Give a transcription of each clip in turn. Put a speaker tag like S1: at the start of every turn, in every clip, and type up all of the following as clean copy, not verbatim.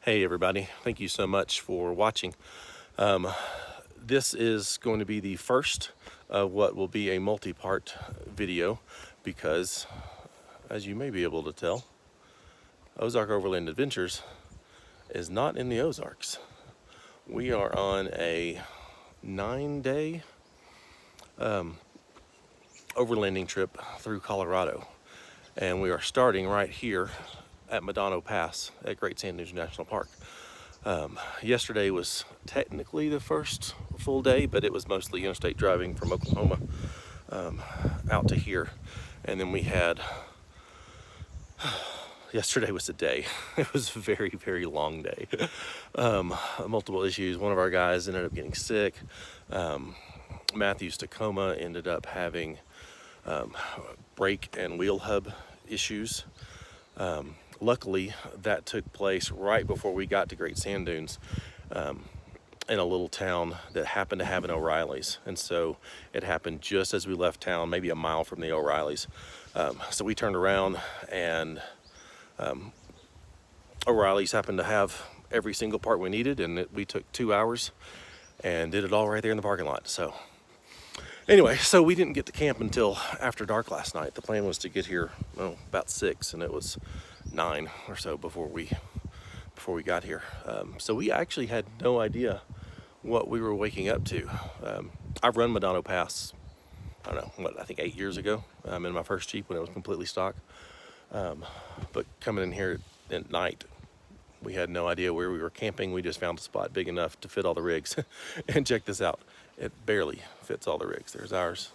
S1: Hey everybody, thank you so much for watching. This is going to be the first of what will be a multi-part video because, as you may be able to tell, Ozark Overland Adventures is not in the Ozarks. We are on a 9-day overlanding trip through Colorado, and we are starting right here at Medano Pass at Great Sand Dunes National Park. Yesterday was technically the first full day, but it was mostly interstate driving from Oklahoma out to here. And then we had, yesterday was a day. It was a very, very long day. Multiple issues. One of our guys ended up getting sick. Matthew's Tacoma ended up having brake and wheel hub issues. Luckily, that took place right before we got to Great Sand Dunes in a little town that happened to have an O'Reilly's. And so it happened just as we left town, maybe a mile from the O'Reilly's. So we turned around and O'Reilly's happened to have every single part we needed, and we took 2 hours and did it all right there in the parking lot. So anyway, so we didn't get to camp until after dark last night. The plan was to get here about 6, and it was 9 or so before we got here. So we actually had no idea what we were waking up to. I've run Medano Pass, I don't know, I think 8 years ago in my first Jeep when it was completely stock. But coming in here at night, we had no idea where we were camping. We just found a spot big enough to fit all the rigs. And check this out, it barely fits all the rigs. There's ours,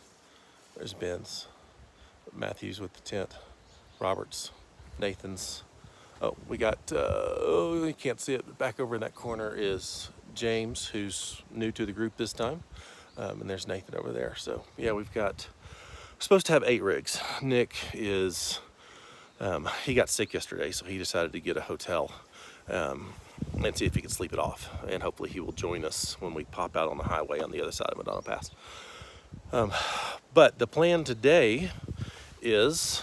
S1: there's Ben's, Matthew's with the tent, Robert's, Nathan's. Oh, we got, you can't see it, but back over in that corner is James, who's new to the group this time. And there's Nathan over there. So yeah, we're supposed to have 8 rigs. Nick is, he got sick yesterday, so he decided to get a hotel and see if he can sleep it off. And hopefully he will join us when we pop out on the highway on the other side of Madonna Pass. But the plan today is,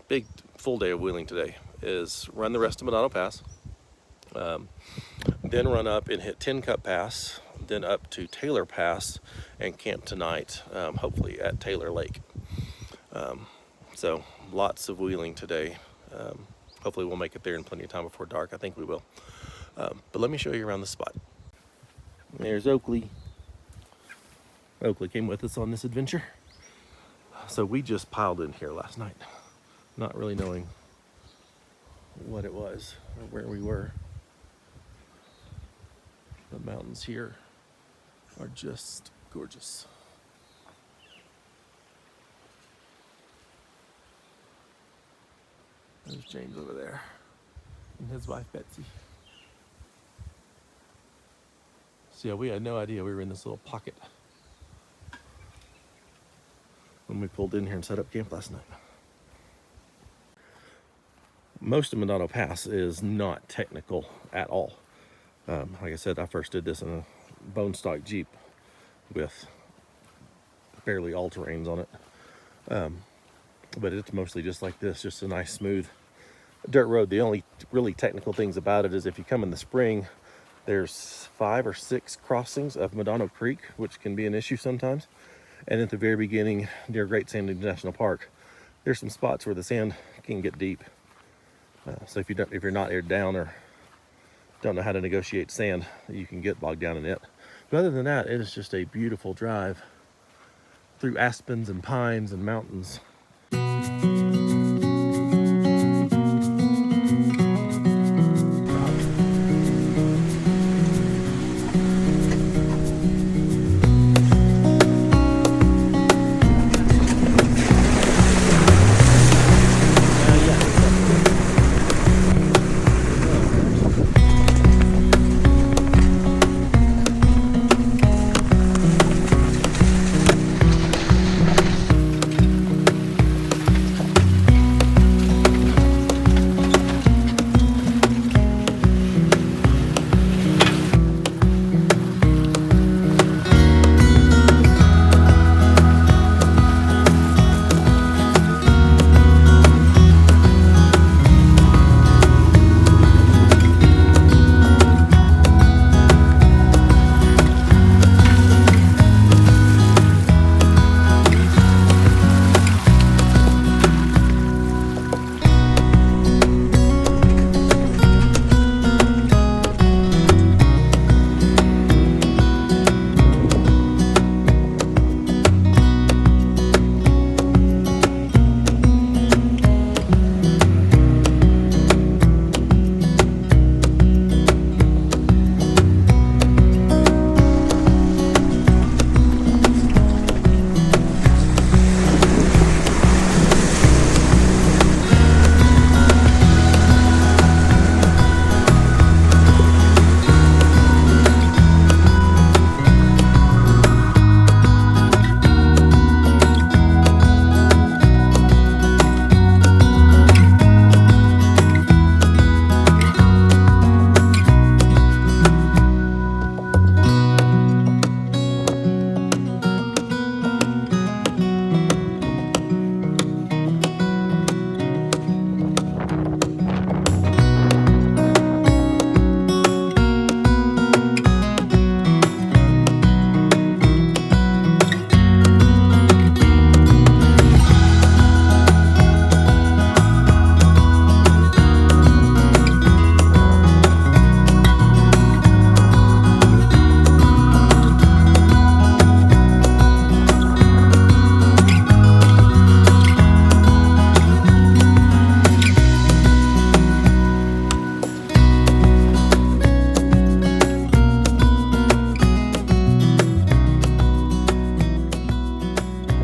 S1: big full day of wheeling today, is run the rest of Medano Pass, then run up and hit Tincup Pass, then up to Taylor Pass and camp tonight, hopefully at Taylor Lake. So lots of wheeling today. Hopefully we'll make it there in plenty of time before dark. I think we will. But let me show you around the spot. There's Oakley. Oakley came with us on this adventure. So we just piled in here last night, not really knowing what it was or where we were. The mountains here are just gorgeous. There's James over there and his wife Betsy. So yeah, we had no idea we were in this little pocket when we pulled in here and set up camp last night. Most of Medano Pass is not technical at all. Like I said, I first did this in a bone stock Jeep with barely all-terrains on it. But it's mostly just like this, just a nice smooth dirt road. The only really technical things about it is if you come in the spring, there's 5 or 6 crossings of Medano Creek, which can be an issue sometimes. And at the very beginning, near Great Sand Dunes National Park, there's some spots where the sand can get deep. So if you're not aired down or don't know how to negotiate sand, you can get bogged down in it. But other than that, it is just a beautiful drive through aspens and pines and mountains.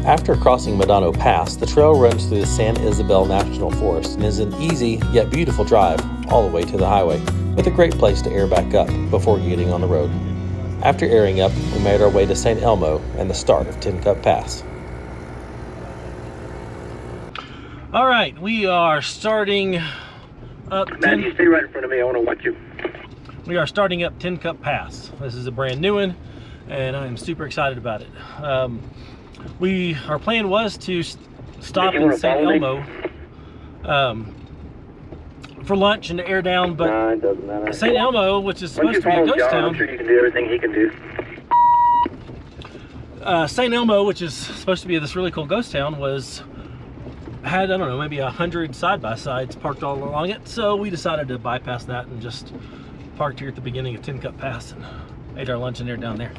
S2: After crossing Medano Pass, the trail runs through the San Isabel National Forest and is an easy yet beautiful drive all the way to the highway, with a great place to air back up before getting on the road. After airing up, we made our way to St. Elmo and the start of Tincup Pass.
S1: All right, we are starting up.
S3: Man, you stay right in front of me. I want to watch you.
S1: We are starting up Tincup Pass. This is a brand new one, and I'm super excited about it. Our plan was to stop in St. Elmo for lunch and to air down, but
S3: it doesn't matter.
S1: St. Elmo, which is supposed to be a ghost town,
S3: I'm sure you can do everything he can do.
S1: St. Elmo, which is supposed to be this really cool ghost town, had, I don't know, maybe 100 side-by-sides parked all along it, so we decided to bypass that and just parked here at the beginning of Tincup Pass and ate our lunch and air down there.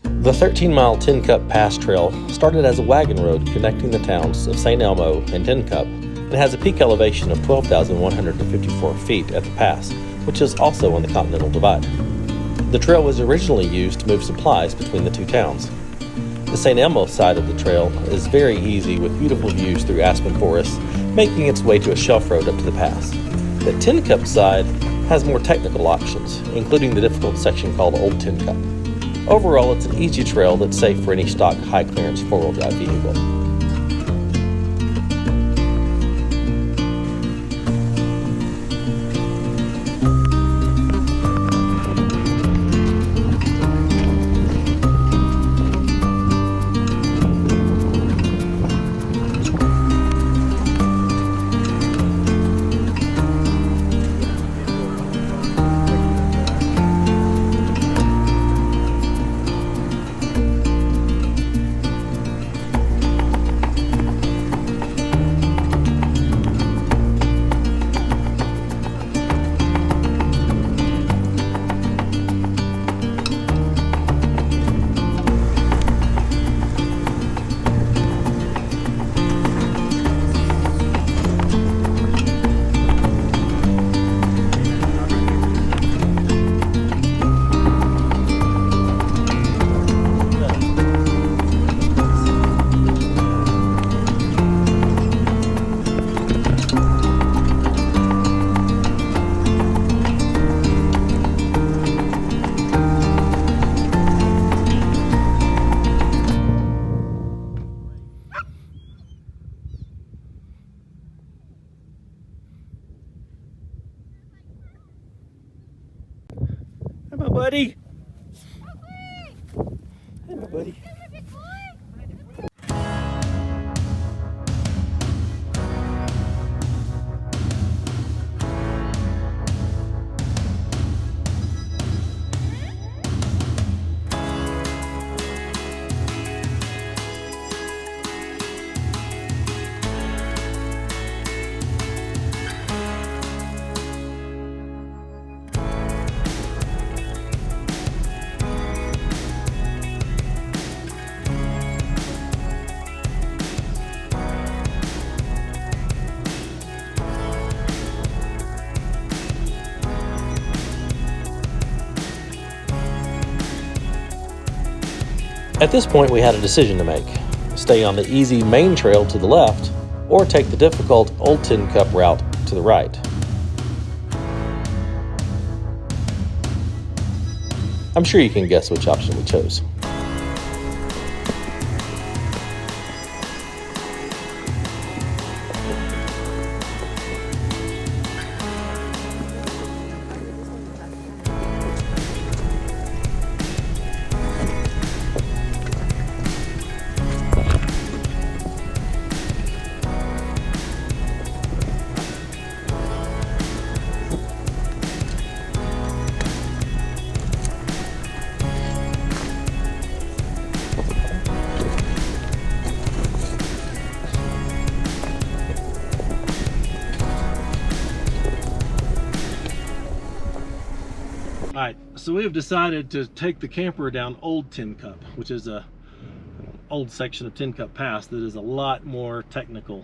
S2: The 13-mile Tincup Pass Trail started as a wagon road connecting the towns of St. Elmo and Tincup and has a peak elevation of 12,154 feet at the pass, which is also on the Continental Divide. The trail was originally used to move supplies between the two towns. The St. Elmo side of the trail is very easy with beautiful views through aspen forests, making its way to a shelf road up to the pass. The Tincup side has more technical options, including the difficult section called Old Tincup. Overall, it's an easy trail that's safe for any stock high-clearance four-wheel drive vehicle.
S1: Hey, my buddy. Hey, my buddy.
S2: At this point, we had a decision to make: stay on the easy main trail to the left, or take the difficult Old Tincup route to the right. I'm sure you can guess which option we chose.
S1: Alright, so we have decided to take the camper down Old Tincup, which is a old section of Tincup Pass that is a lot more technical.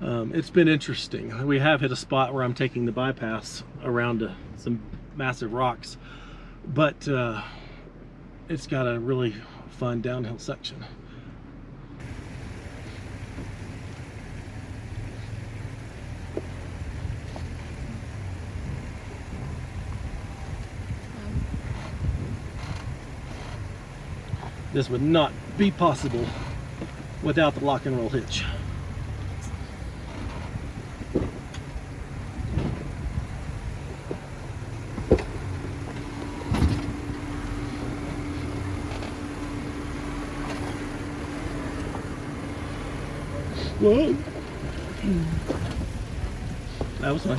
S1: It's been interesting. We have hit a spot where I'm taking the bypass around some massive rocks, but it's got a really fun downhill section. This would not be possible without the lock and roll hitch. Whoa. That was fun.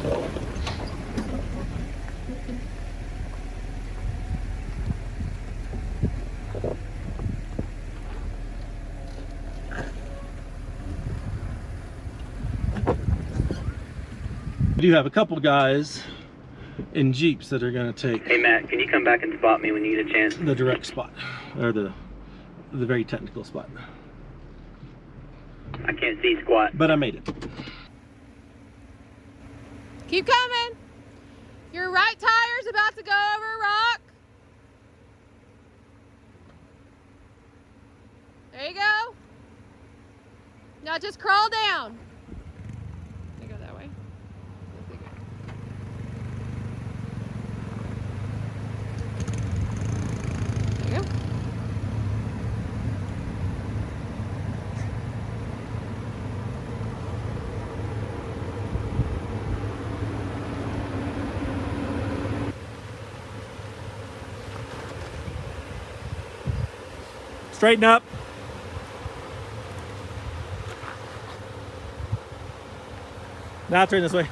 S1: We do have a couple guys in Jeeps that are going to take
S3: Hey Matt, can you come back and spot me when you get a chance?
S1: the direct spot, or the very technical spot.
S3: I can't see squat.
S1: But I made it.
S4: Keep coming. Your right tire's about to go over a rock. There you go. Now just crawl down. They go that way. There you go.
S1: Straighten up. Now turn this way.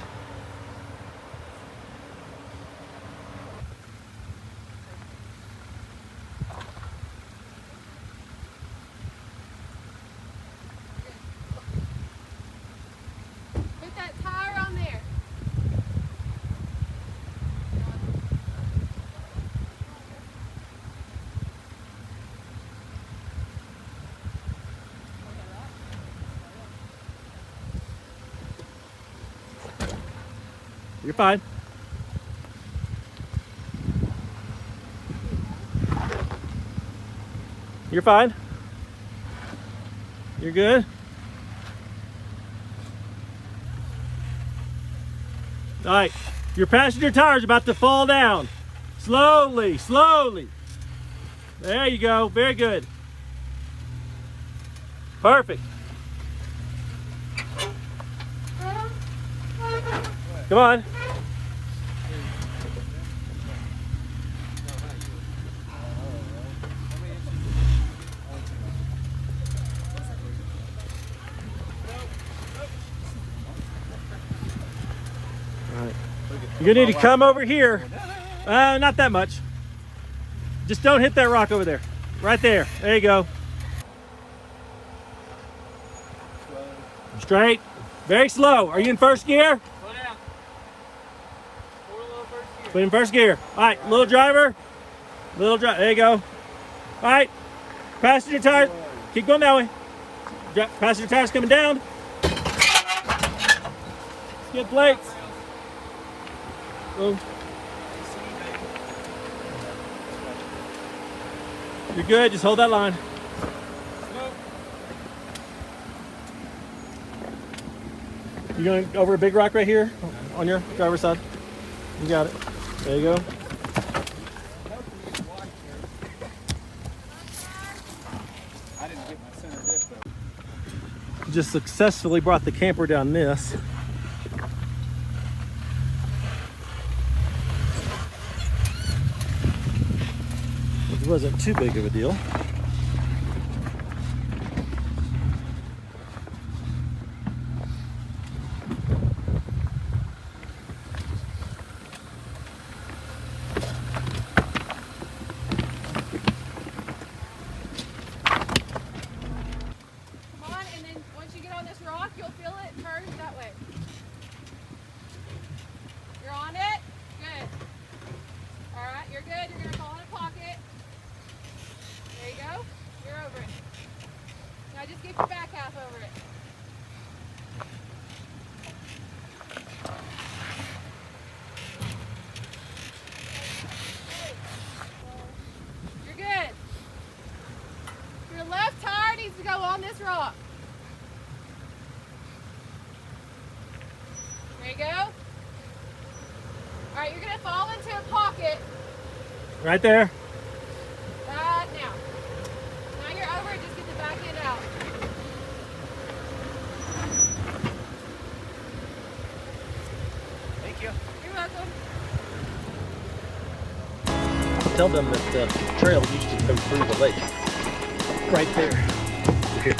S4: Put that tire on there.
S1: You're fine. You're fine. You're good. All right, your passenger tire is about to fall down. Slowly, slowly. There you go, very good. Perfect. Come on. You're gonna need to come over here. Not that much. Just don't hit that rock over there. Right there. There you go. Straight. Very slow. Are you in first gear? Put in first gear. All right, little driver. Little driver. There you go. All right. Passenger tire. Keep going that way. Passenger tire's coming down. Skid plates. Oh. You're good. Just hold that line. You going over a big rock right here on your driver's side? You got it. There you go.
S5: I didn't get my center dip though.
S1: Just successfully brought the camper down this. Which wasn't too big of a deal.
S4: You'll feel it turn that way. You're on it? Good. All right, you're good. You're going to fall in a pocket. There you go. You're over it. Now just get your back half over it. You're good. Your left tire needs to go on this rock. There you go. All right, you're gonna fall into a pocket.
S1: Right there.
S4: Right now.
S2: Tell them that the trail used to go through the lake. Right there. Here.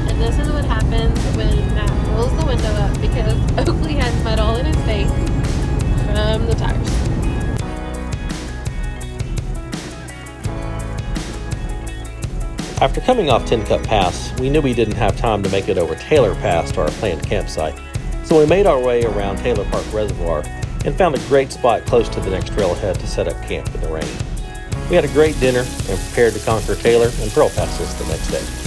S6: And this is what happens when Matt rolls the window up because Oakley has mud all in his face from the tires.
S2: After coming off Tincup Pass, we knew we didn't have time to make it over Taylor Pass to our planned campsite, so we made our way around Taylor Park Reservoir and found a great spot close to the next trailhead to set up camp in the rain. We had a great dinner and prepared to conquer Taylor and Pearl Passes the next day.